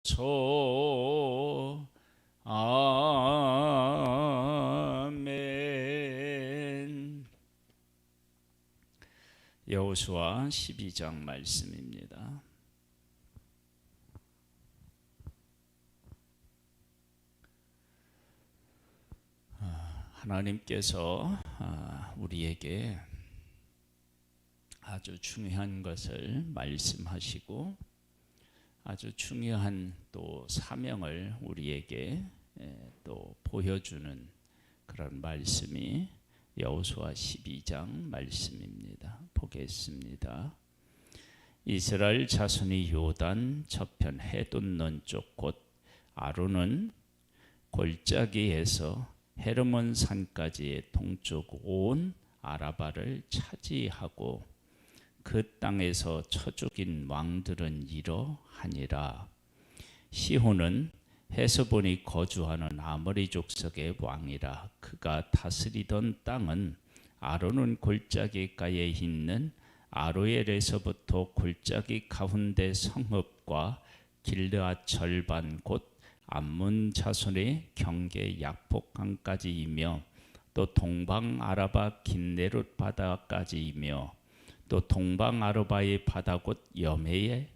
소 아멘. 여호수아 12장 말씀입니다. 하나님께서 우리에게 아주 중요한 것을 말씀하시고 아주 중요한 또 사명을 우리에게 또 보여주는 그런 말씀이 여호수아 12장 말씀입니다. 보겠습니다. 이스라엘 자손이 요단 저편 해돋는 쪽 곧 아론은 골짜기에서 헤르몬 산까지의 동쪽 온 아라바를 차지하고 그 땅에서 쳐 죽인 왕들은 이러하니라. 시혼은 헤스본이 거주하는 아모리 족속의 왕이라. 그가 다스리던 땅은 아론은 골짜기가에 있는 아로엘에서부터 골짜기 가운데 성읍과 길르앗 절반 곧 암몬 자손의 경계 약복강까지이며 또 동방 아라바 긴네룻 바다까지이며 또 동방 아라바의 바다 곧 여메의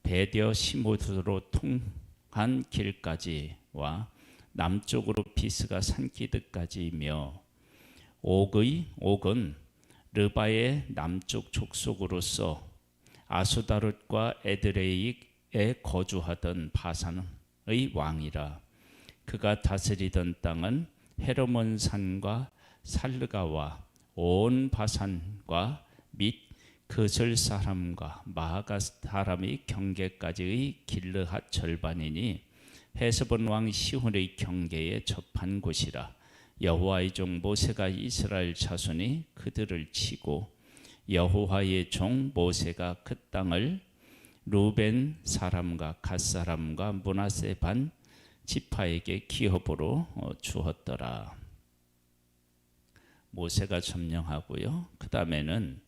베디어 시못으로 통한 길까지와 남쪽으로 피스가 산기드까지이며 옥은 르바의 남쪽 족속으로서 아수다롯과 에드레이에 거주하던 바산의 왕이라. 그가 다스리던 땅은 헤르몬 산과 살르가와 온 바산과 및 그슬 사람과 마하가 사람의 경계까지의 길르앗 절반이니 헤스본 왕 시혼의 경계에 접한 곳이라. 여호와의 종 모세가 이스라엘 자손이 그들을 치고 여호와의 종 모세가 그 땅을 루벤 사람과 갓 사람과 므낫세 반 지파에게 기업으로 주었더라. 모세가 점령하고요. 그 다음에는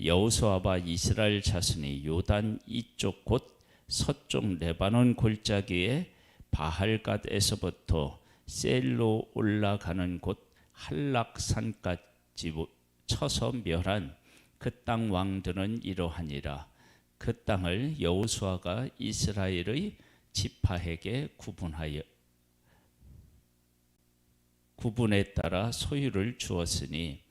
여호수아와 이스라엘 자손이 요단 이쪽 곧 서쪽 레바논 골짜기에 바할갓에서부터 셀로 올라가는 곳 한락산까지 쳐서 멸한 그 땅 왕들은 이러하니라. 그 땅을 여호수아가 이스라엘의 지파에게 구분에 따라 소유를 주었으니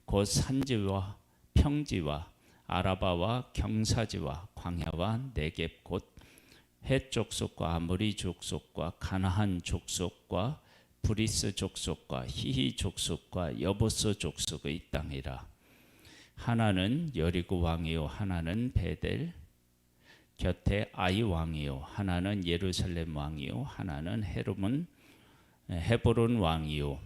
곧 산지와 평지와 아라바와 경사지와 광야와 네겝 곧 헷 족속과 아모리 족속과 가나안 족속과 브리스 족속과 히히 족속과 여부스 족속의 땅이라. 하나는 여리고 왕이요 하나는 베델 곁에 아이 왕이요 하나는 예루살렘 왕이요 하나는 헤브론 왕이요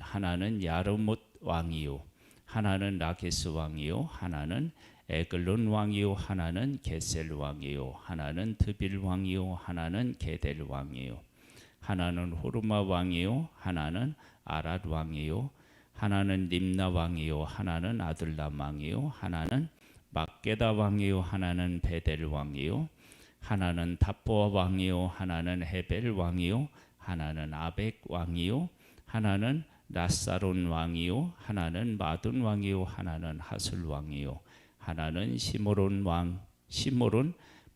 하나는 야르못 왕이요 하나는 라게스 왕이요 하나는 에글론 왕이요 하나는 게셀 왕이요 하나는 드빌 왕이요 하나는 게델 왕이요 하나는 호르마 왕이요 하나는 아랏 왕이요 하나는 림나 왕이요 하나는 아둘람 왕이요 하나는 막게다 왕이요 하나는 베델 왕이요 하나는 답보아 왕이요 하나는 헤벨 왕이요 하나는 아벡 왕이요 하나는 라사론 왕이요 하나는 마둔 왕이요 하나는 하술 왕이요 하나는 시므론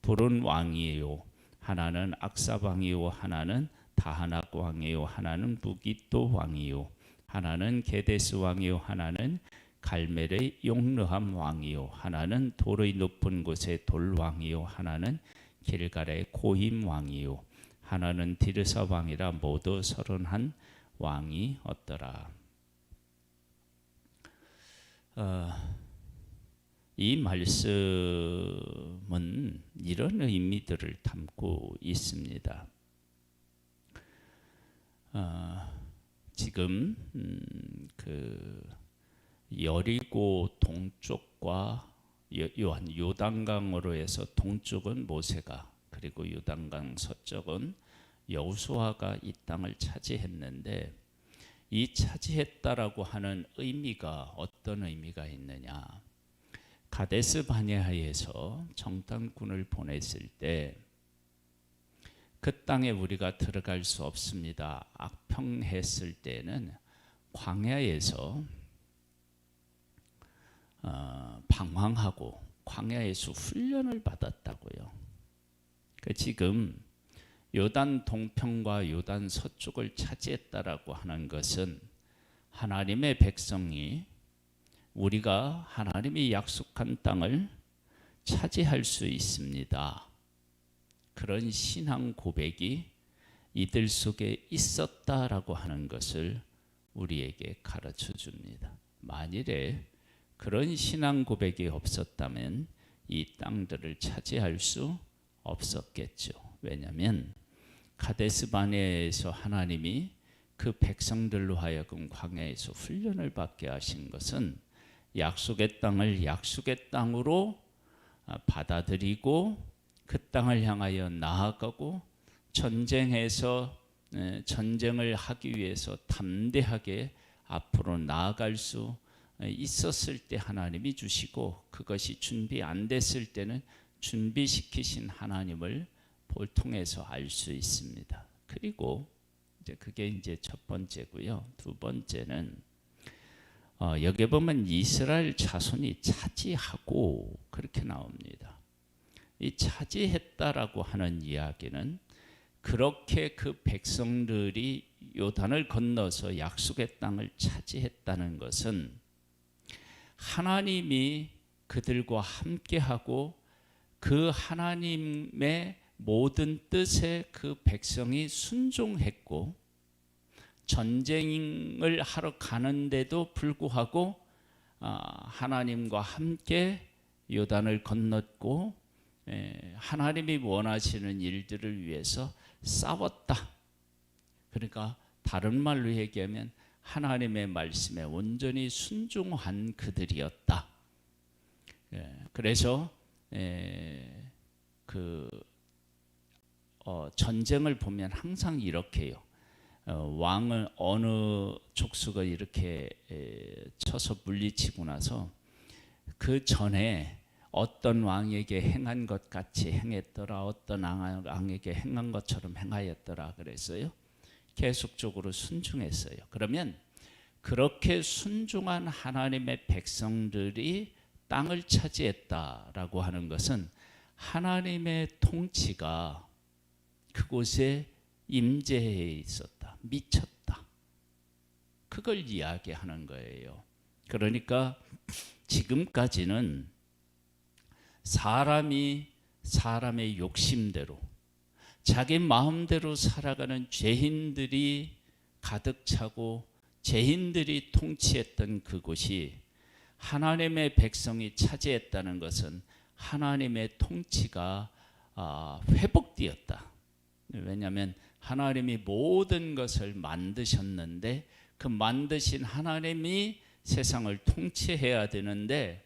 부른 왕이요 하나는 악사 왕이요 하나는 다하낙 왕이요 하나는 무기또 왕이요 하나는 게데스 왕이요 하나는 갈멜의 용르함 왕이요 하나는 돌의 높은 곳의 돌 왕이요 하나는 길갈의 고임 왕이요 하나는 디르사 왕이라 모두 31 왕이 없더라. 이 말씀은 이런 의미들을 담고 있습니다. 지금 그 여리고 동쪽과 요단강으로 해서 동쪽은 모세가 그리고 요단강 서쪽은 여호수아가 이 땅을 차지했는데 이 차지했다라고 하는 의미가 어떤 의미가 있느냐? 가데스 바네아에서 정탐꾼을 보냈을 때 그 땅에 우리가 들어갈 수 없습니다. 악평했을 때는 광야에서 방황하고 광야에서 훈련을 받았다고요. 지금 요단 동편과 요단 서쪽을 차지했다라고 하는 것은 하나님의 백성이 우리가 하나님이 약속한 땅을 차지할 수 있습니다. 그런 신앙 고백이 이들 속에 있었다라고 하는 것을 우리에게 가르쳐 줍니다. 만일에 그런 신앙 고백이 없었다면 이 땅들을 차지할 수 없었겠죠. 왜냐하면 가데스 바네아에서 하나님이 그 백성들로 하여금 광야에서 훈련을 받게 하신 것은 약속의 땅을 약속의 땅으로 받아들이고 그 땅을 향하여 나아가고 전쟁에서 전쟁을 하기 위해서 담대하게 앞으로 나아갈 수 있었을 때 하나님이 주시고, 그것이 준비 안 됐을 때는 준비시키신 하나님을 통해서 알 수 있습니다. 그리고 이제 그게 이제 첫 번째고요. 두 번째는 여기 보면 이스라엘 자손이 차지하고 그렇게 나옵니다. 이 차지했다라고 하는 이야기는 그렇게 그 백성들이 요단을 건너서 약속의 땅을 차지했다는 것은 하나님이 그들과 함께하고 그 하나님의 모든 뜻에 그 백성이 순종했고, 전쟁을 하러 가는데도 불구하고 하나님과 함께 요단을 건넜고 하나님이 원하시는 일들을 위해서 싸웠다. 그러니까 다른 말로 얘기하면 하나님의 말씀에 온전히 순종한 그들이었다. 그래서 전쟁을 보면 항상 이렇게요. 왕을 어느 족속을 이렇게 쳐서 물리치고 나서 그 전에 어떤 왕에게 행한 것 같이 행했더라, 어떤 왕에게 행한 것처럼 행하였더라 그랬어요. 계속적으로 순종했어요. 그러면 그렇게 순종한 하나님의 백성들이 땅을 차지했다라고 하는 것은 하나님의 통치가 그곳에 임재해 있었다, 미쳤다, 그걸 이야기하는 거예요. 그러니까 지금까지는 사람이 사람의 욕심대로 자기 마음대로 살아가는 죄인들이 가득 차고 죄인들이 통치했던 그곳이 하나님의 백성이 차지했다는 것은 하나님의 통치가 회복되었다. 왜냐하면 하나님이 모든 것을 만드셨는데 그 만드신 하나님이 세상을 통치해야 되는데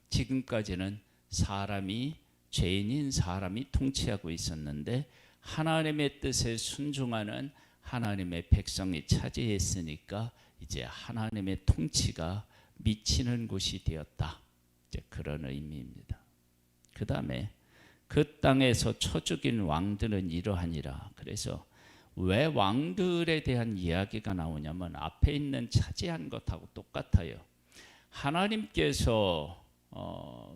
지금까지는 사람이, 죄인인 사람이 통치하고 있었는데 하나님의 뜻에 순종하는 하나님의 백성이 차지했으니까 이제 하나님의 통치가 미치는 곳이 되었다. 이제 그런 의미입니다. 그 다음에 그 땅에서 쳐 죽인 왕들은 이러하니라. 그래서 왜 왕들에 대한 이야기가 나오냐면 앞에 있는 차지한 것하고 똑같아요. 하나님께서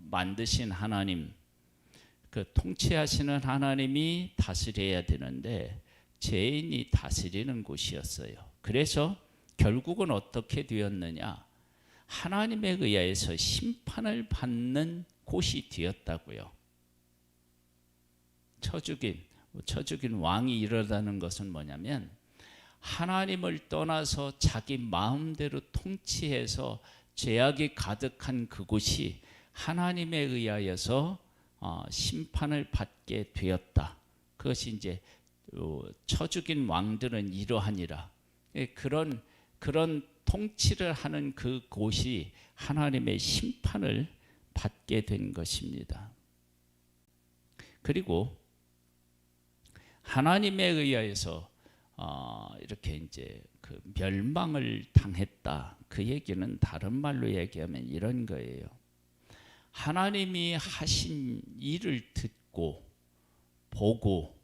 만드신 하나님, 그 통치하시는 하나님이 다스려야 되는데 죄인이 다스리는 곳이었어요. 그래서 결국은 어떻게 되었느냐? 하나님에 의해서 심판을 받는 곳이 되었다고요. 쳐 죽인 왕이 이러다는 것은 뭐냐면 하나님을 떠나서 자기 마음대로 통치해서 죄악이 가득한 그곳이 하나님에 의하여서 심판을 받게 되었다. 그것이 이제 쳐 죽인 왕들은 이러하니라. 그런 통치를 하는 그 곳이 하나님의 심판을 받게 된 것입니다. 그리고 하나님에 의하여서 이렇게 이제 그 멸망을 당했다. 그 얘기는 다른 말로 얘기하면 이런 거예요. 하나님이 하신 일을 듣고 보고,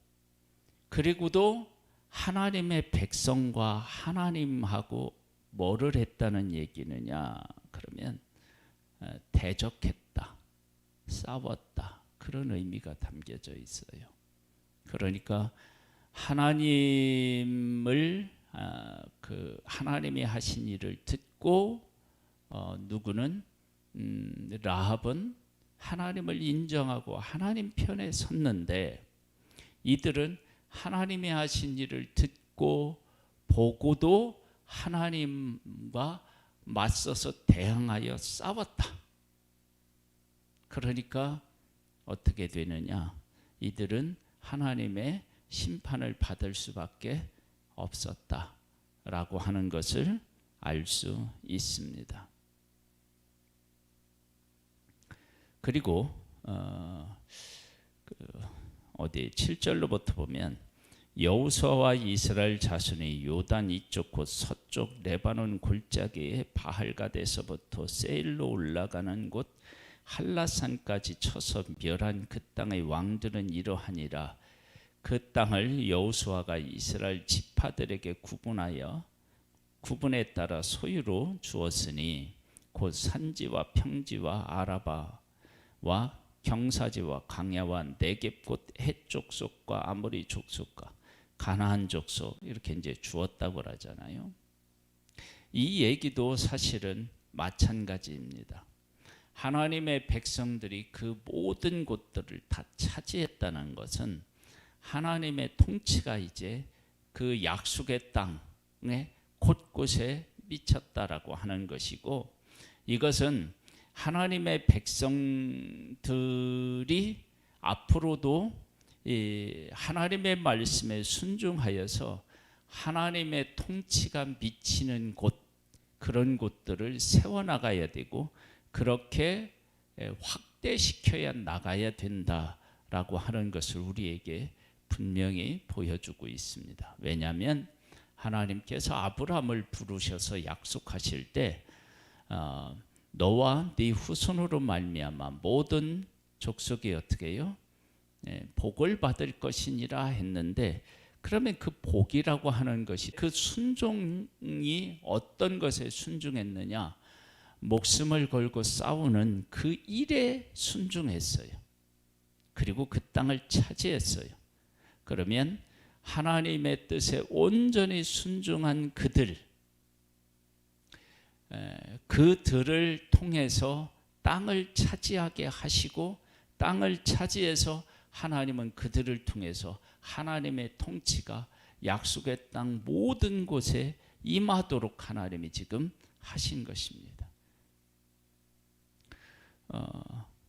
그리고도 하나님의 백성과 하나님하고 뭐를 했다는 얘기느냐 그러면 대적했다, 싸웠다, 그런 의미가 담겨져 있어요. 그러니까 하나님을 하나님이 하신 일을 듣고 누구는 라합은 하나님을 인정하고 하나님 편에 섰는데, 이들은 하나님이 하신 일을 듣고 보고도 하나님과 맞서서 대항하여 싸웠다. 그러니까 어떻게 되느냐? 이들은 하나님의 심판을 받을 수밖에 없었다라고 하는 것을 알 수 있습니다. 그리고 어디 7절로부터 보면 여호수아와 이스라엘 자손이 요단 이쪽 곧 서쪽 레바논 골짜기의 바할갓에서부터 세일로 올라가는 곳 할라산까지 쳐서 멸한 그 땅의 왕들은 이러하니라. 그 땅을 여호수아가 이스라엘 지파들에게 구분에 따라 소유로 주었으니 곧 산지와 평지와 아라바와 경사지와 강야와 네겝 곧 헷 족속과 아모리 족속과 가나안 족속, 이렇게 이제 주었다고 하잖아요. 이 얘기도 사실은 마찬가지입니다. 하나님의 백성들이 그 모든 곳들을 다 차지했다는 것은 하나님의 통치가 이제 그 약속의 땅에 곳곳에 미쳤다라고 하는 것이고, 이것은 하나님의 백성들이 앞으로도 하나님의 말씀에 순종하여서 하나님의 통치가 미치는 곳, 그런 곳들을 세워나가야 되고 그렇게 확대시켜야 나가야 된다라고 하는 것을 우리에게 분명히 보여주고 있습니다. 왜냐하면 하나님께서 아브라함을 부르셔서 약속하실 때 너와 네 후손으로 말미암아 모든 족속이 어떻게 해요? 복을 받을 것이니라 했는데, 그러면 그 복이라고 하는 것이, 그 순종이 어떤 것에 순종했느냐? 목숨을 걸고 싸우는 그 일에 순종했어요. 그리고 그 땅을 차지했어요. 그러면 하나님의 뜻에 온전히 순종한 그들을 통해서 땅을 차지하게 하시고, 땅을 차지해서 하나님은 그들을 통해서 하나님의 통치가 약속의 땅 모든 곳에 임하도록 하나님이 지금 하신 것입니다.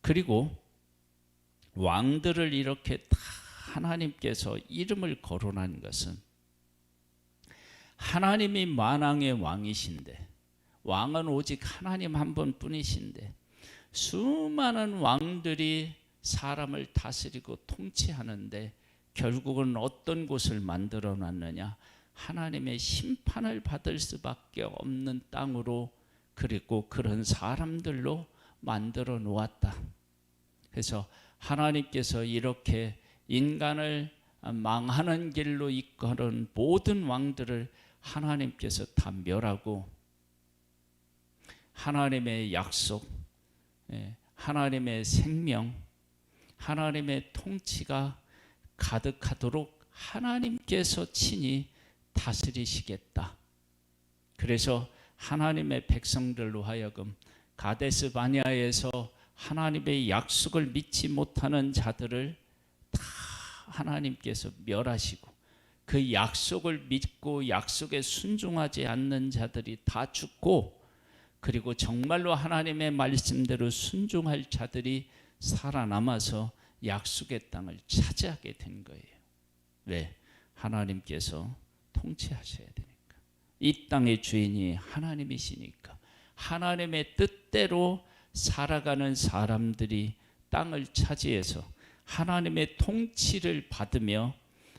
그리고 왕들을 이렇게 다 하나님께서 이름을 거론한 것은, 하나님이 만왕의 왕이신데, 왕은 오직 하나님 한 분뿐이신데 수많은 왕들이 사람을 다스리고 통치하는데 결국은 어떤 곳을 만들어 놨느냐? 하나님의 심판을 받을 수밖에 없는 땅으로, 그리고 그런 사람들로 만들어 놓았다. 그래서 하나님께서 이렇게 인간을 망하는 길로 이끄는 모든 왕들을 하나님께서 다 멸하고 하나님의 약속, 하나님의 생명, 하나님의 통치가 가득하도록 하나님께서 친히 다스리시겠다. 그래서 하나님의 백성들로 하여금 가데스 바네아에서 하나님의 약속을 믿지 못하는 자들을 다 하나님께서 멸하시고, 그 약속을 믿고 약속에 순종하지 않는 자들이 다 죽고, 그리고 정말로 하나님의 말씀대로 순종할 자들이 살아남아서 약속의 땅을 차지하게 된 거예요. 왜? 하나님께서 통치하셔야 되니까. 이 땅의 주인이 하나님이시니까. 하나님의 뜻대로 살아가는 사람들이 땅을 차지해서 하나님의 통치를 받으며,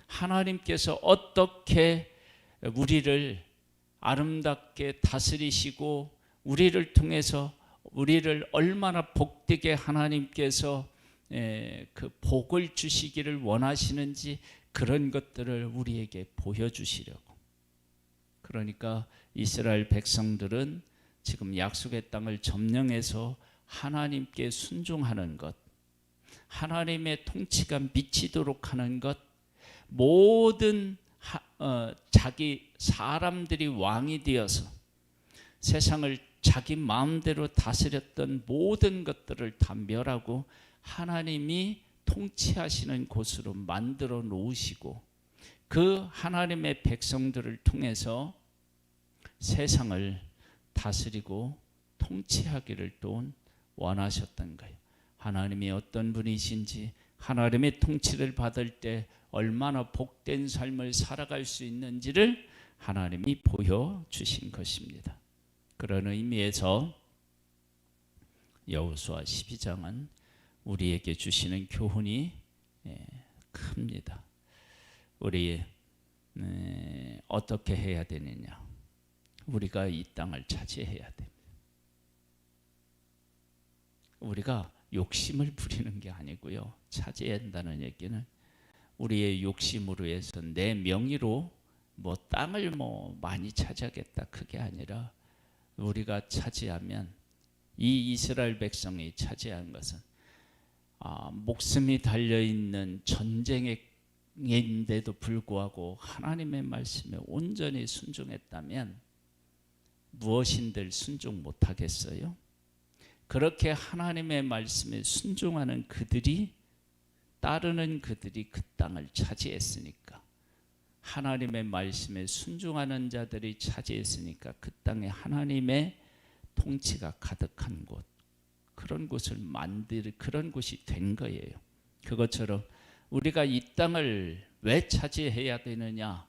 하나님께서 어떻게 우리를 아름답게 다스리시고 우리를 통해서 우리를 얼마나 복되게 하나님께서 그 복을 주시기를 원하시는지 그런 것들을 우리에게 보여주시려고. 그러니까 이스라엘 백성들은 지금 약속의 땅을 점령해서 하나님께 순종하는 것, 하나님의 통치가 미치도록 하는 것, 모든 자기 사람들이 왕이 되어서 세상을 자기 마음대로 다스렸던 모든 것들을 다 멸하고 하나님이 통치하시는 곳으로 만들어 놓으시고 그 하나님의 백성들을 통해서 세상을 다스리고 통치하기를 또 원하셨던 거예요. 하나님이 어떤 분이신지, 하나님의 통치를 받을 때 얼마나 복된 삶을 살아갈 수 있는지를 하나님이 보여주신 것입니다. 그런 의미에서 여호수아 12장은 우리에게 주시는 교훈이 큽니다. 우리 어떻게 해야 되느냐? 우리가 이 땅을 차지해야 됩니다. 우리가 욕심을 부리는 게 아니고요. 차지해야 한다는 얘기는 우리의 욕심으로 해서 내 명의로 뭐 땅을 많이 차지하겠다 그게 아니라 우리가 차지하면 이 이스라엘 백성이 차지한 것은 목숨이 달려있는 전쟁인데도 불구하고 하나님의 말씀에 온전히 순종했다면 무엇인들 순종 못하겠어요? 그렇게 하나님의 말씀에 순종하는 그들이 따르는 그들이 그 땅을 차지했으니까 하나님의 말씀에 순종하는 자들이 차지했으니까 그 땅에 하나님의 통치가 가득한 곳 그런 곳을 그런 곳이 된 거예요. 그것처럼 우리가 이 땅을 왜 차지해야 되느냐?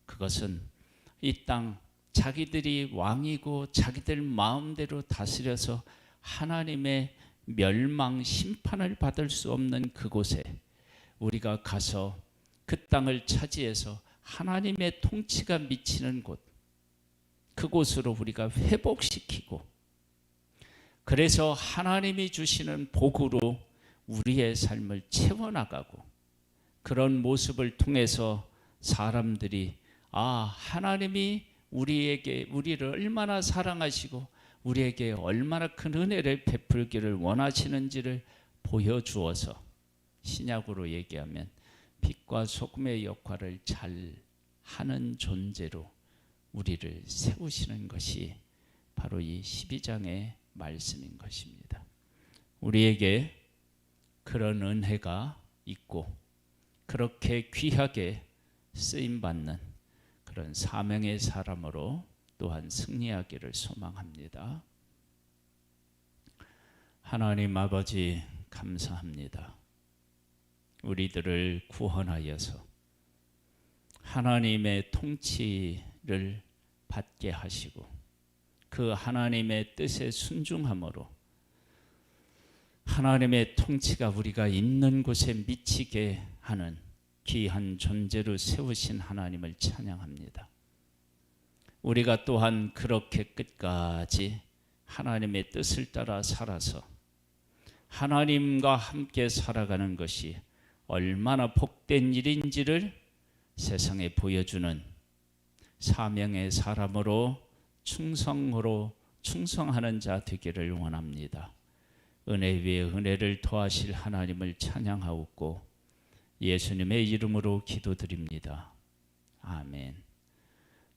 그것은 이 땅 자기들이 왕이고 자기들 마음대로 다스려서 하나님의 멸망 심판을 받을 수 없는 그곳에 우리가 가서 그 땅을 차지해서 하나님의 통치가 미치는 곳 그곳으로 우리가 회복시키고 그래서 하나님이 주시는 복으로 우리의 삶을 채워나가고 그런 모습을 통해서 사람들이 하나님이 우리를 얼마나 사랑하시고 우리에게 얼마나 큰 은혜를 베풀기를 원하시는지를 보여주어서 신약으로 얘기하면 빛과 소금의 역할을 잘 하는 존재로 우리를 세우시는 것이 바로 이 12장의 말씀인 것입니다. 우리에게 그런 은혜가 있고 그렇게 귀하게 쓰임받는 그런 사명의 사람으로 또한 승리하기를 소망합니다. 하나님 아버지 감사합니다. 우리들을 구원하여서 하나님의 통치를 받게 하시고 그 하나님의 뜻에 순종함으로 하나님의 통치가 우리가 있는 곳에 미치게 하는 귀한 존재로 세우신 하나님을 찬양합니다. 우리가 또한 그렇게 끝까지 하나님의 뜻을 따라 살아서 하나님과 함께 살아가는 것이 얼마나 복된 일인지를 세상에 보여주는 사명의 사람으로 충성하는 자 되기를 원합니다. 은혜 위에 은혜를 더하실 하나님을 찬양하옵고 예수님의 이름으로 기도드립니다. 아멘.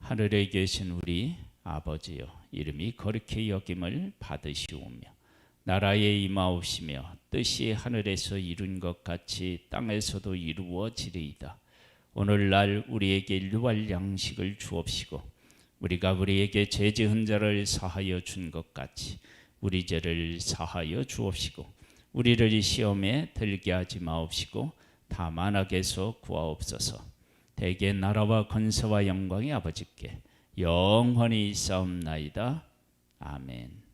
하늘에 계신 우리 아버지여, 이름이 거룩히 여김을 받으시오며 나라에 임하옵시며 뜻이 하늘에서 이룬 것 같이 땅에서도 이루어지리이다. 오늘날 우리에게 일용할 양식을 주옵시고 우리가 우리에게 죄 지은 자를 사하여 준 것 같이 우리 죄를 사하여 주옵시고 우리를 시험에 들게 하지 마옵시고 다만 악에서 구하옵소서. 대개 나라와 권세와 영광이 아버지께 영원히 있사옵나이다. 아멘.